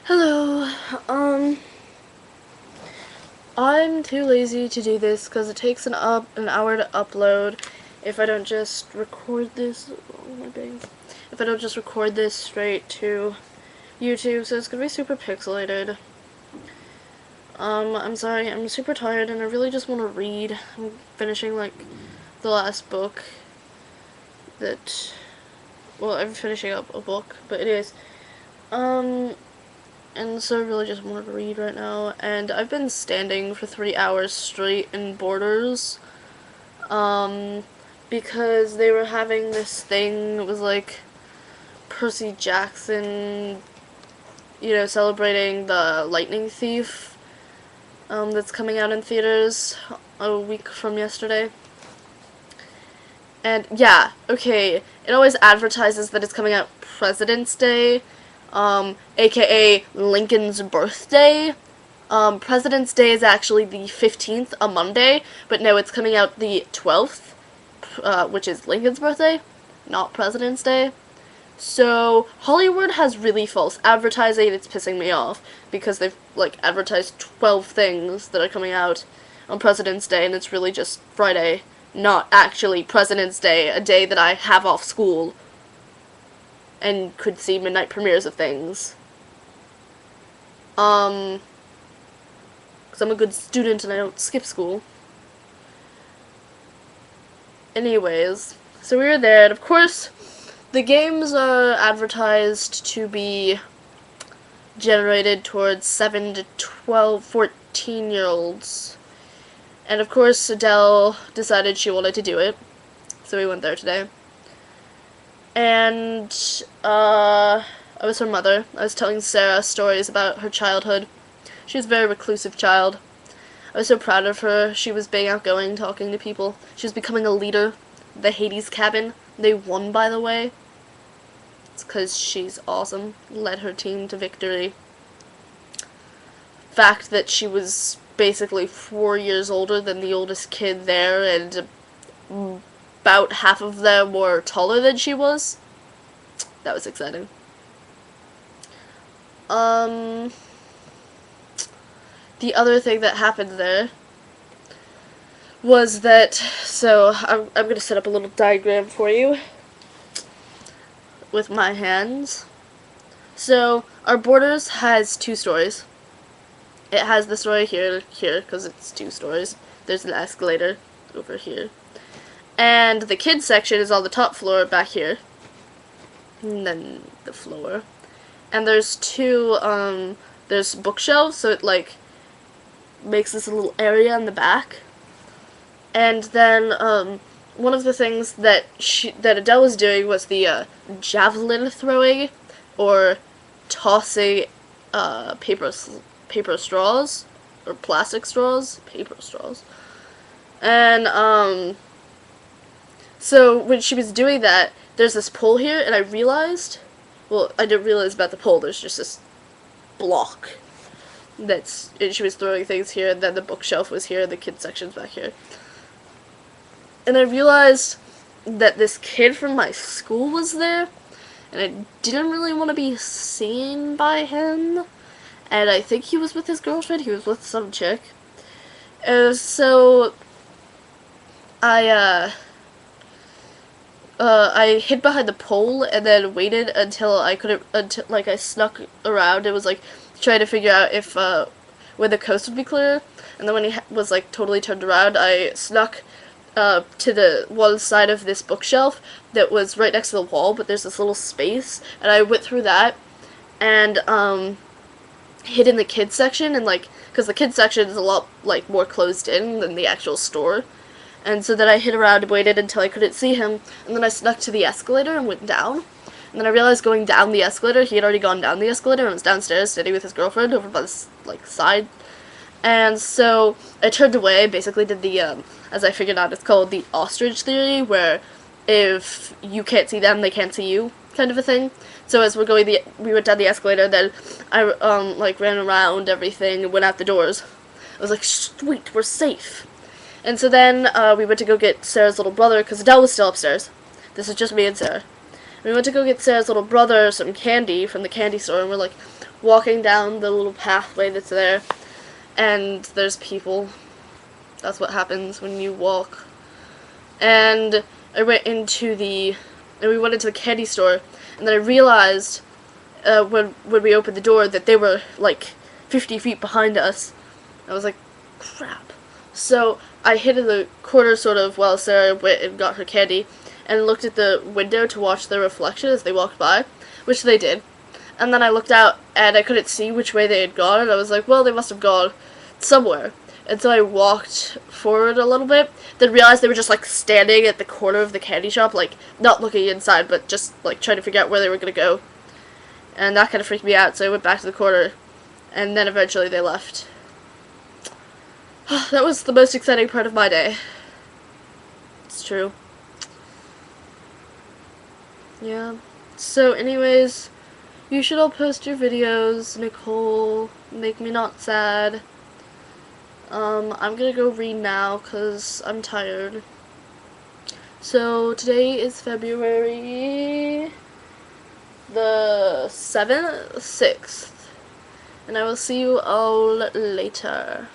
Hello. I'm too lazy to do this because it takes an hour to upload. If I don't just record this, oh my days. If I don't just record this straight to YouTube, so it's gonna be super pixelated. I'm sorry. I'm super tired and I really just want to read. I'm finishing like the last book that. Well, I'm finishing up a book, but anyways. And so I really just wanted to read right now, and I've been standing for 3 hours straight in Borders, because they were having this thing, it was like Percy Jackson, celebrating the Lightning Thief, that's coming out in theaters a week from yesterday. And yeah, okay, it always advertises that it's coming out President's Day, aka Lincoln's birthday. President's Day is actually the 15th, a Monday, but no, it's coming out the 12th, which is Lincoln's birthday, not President's Day. So, Hollywood has really false advertising, and it's pissing me off, because they've, advertised 12 things that are coming out on President's Day, and it's really just Friday, not actually President's Day, a day that I have off school and could see midnight premieres of things. Because I'm a good student and I don't skip school. Anyways, so we were there, and of course, the games are advertised to be generated towards 7 to 12, 14-year-olds. And of course, Adele decided she wanted to do it, so we went there today. And, I was her mother. I was telling Sarah stories about her childhood. She was a very reclusive child. I was so proud of her. She was being outgoing, talking to people. She was becoming a leader. The Hades cabin. They won, by the way. It's because she's awesome. Led her team to victory. Fact that she was basically 4 years older than the oldest kid there, and about half of them were taller than she was. That was exciting. The other thing that happened there was that, so I'm going to set up a little diagram for you with my hands. So, our Borders has 2 stories. It has the story here, because it's 2 stories. There's an escalator over here. And the kids section is on the top floor back here. And then the floor. And there's 2, there's bookshelves, so it, makes this little area in the back. And then, one of the things that Adele was doing was the, javelin throwing, or tossing, paper straws, or plastic straws, paper straws. And, so when she was doing that, there's this pole here, and I realized, well, I didn't realize about the pole, there's just this block and she was throwing things here, and then the bookshelf was here, and the kids section's back here. And I realized that this kid from my school was there, and I didn't really want to be seen by him, and I think he was with his girlfriend, he was with some chick. So I hid behind the pole and then waited until I snuck around. It was trying to figure out if when the coast would be clear, and then when he was totally turned around, I snuck to the one side of this bookshelf that was right next to the wall, but there's this little space, and I went through that and hid in the kids section, and because the kids section is a lot more closed in than the actual store. And so then I hid around and waited until I couldn't see him, and then I snuck to the escalator and went down. And then I realized going down the escalator, he had already gone down the escalator and was downstairs sitting with his girlfriend over by the, side. And so I turned away, basically did the, as I figured out, it's called the Ostrich theory, where if you can't see them, they can't see you, kind of a thing. So as we went down the escalator, then I, ran around everything and went out the doors. I was like, sweet, we're safe. And so then we went to go get Sarah's little brother, because Adele was still upstairs. This is just me and Sarah. We went to go get Sarah's little brother some candy from the candy store, and we're like walking down the little pathway that's there, and there's people. That's what happens when you walk. And we went into the candy store, and then I realized when we opened the door that they were like 50 feet behind us. I was like, crap. So I hid in the corner sort of while Sarah went and got her candy, and looked at the window to watch their reflection as they walked by, which they did. And then I looked out, and I couldn't see which way they had gone, and I was like, well, they must have gone somewhere. And so I walked forward a little bit, then realized they were just, like, standing at the corner of the candy shop, like, not looking inside, but just, like, trying to figure out where they were going to go. And that kind of freaked me out, so I went back to the corner, and then eventually they left. That was the most exciting part of my day. It's true. Yeah. So anyways, you should all post your videos, Nicole. Make me not sad. I'm gonna go read now because I'm tired. So today is February the 6th. And I will see you all later.